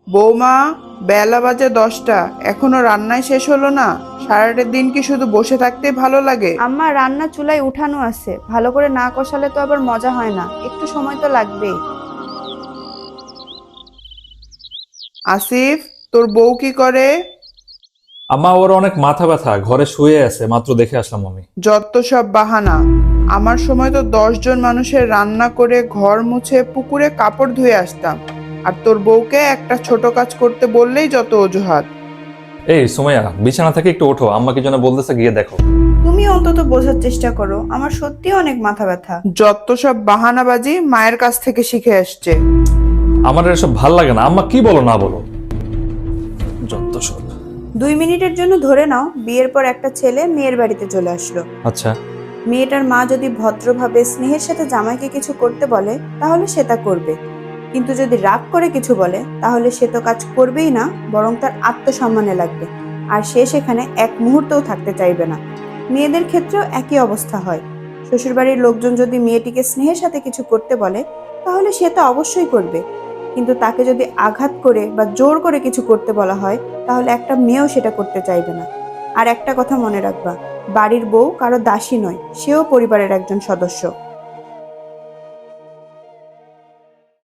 বৌমা, বেলা বাজে 10টা, এখনো রান্নাই শেষ হলো না? সারাটা দিন কি শুধু বসে থাকতেই ভালো লাগে? আম্মা, রান্না চুলায় উঠানো আছে, ভালো করে না কষালে তো আবার মজা হয় না, একটু সময় তো লাগবেই। আসিফ, তোর বউ কি করে? আম্মা, ওর অনেক মাথা ব্যথা, ঘরে শুয়ে আছে, মাত্র দেখে আসলাম আমি। যত সব বাহানা! আমার সময় তো 10 জন মানুষের রান্না করে, ঘর মুছে, পুকুরে কাপড় ধুয়ে আসতাম। আর তোর বউকে একটা ছোট কাজ করতে বললেই যত অজুহাত। এই সুমাইয়া, বিছানা থেকে একটু ওঠো, আম্মা কি যেন বলতেছে, গিয়ে দেখো। তুমি অন্তত বোঝার চেষ্টা করো, আমার সত্যি অনেক মাথা ব্যথা। যত সব বাহানাবাজি মায়ের কাছ থেকে শিখে আসছে। আমার এসব ভাল লাগে না, আম্মা কি বলো না বলো, যত সব। 2 মিনিটের জন্য ধরে নাও, বিয়ের পর একটা ছেলে মেয়ের বাড়িতে চলে আসলো। আচ্ছা। মেয়েটার মা যদি ভদ্রভাবে স্নেহের সাথে জামাইকে কিছু করতে বলে, তাহলে সে তা করবে। কিন্তু যদি রাগ করে কিছু বলে, তাহলে সে তো কাজ করবেই না, বরং তার আত্মসম্মানে লাগবে। আর সে সেখানে এক মুহূর্তও থাকতে চাইবে না। মেয়েদের ক্ষেত্রেও একই অবস্থা হয়। শ্বশুরবাড়ির লোকজন যদি মেয়েটিকে স্নেহের সাথে কিছু করতে বলে, তাহলে সে তা অবশ্যই করবে। কিন্তু তাকে যদি আঘাত করে বা জোর করে কিছু করতে বলা হয়, তাহলে একটা মেয়েও সেটা করতে চাইবে না। আর একটা কথা মনে রাখবা, বাড়ির বউ কারো দাসী নয়, সেও পরিবারের একজন সদস্য।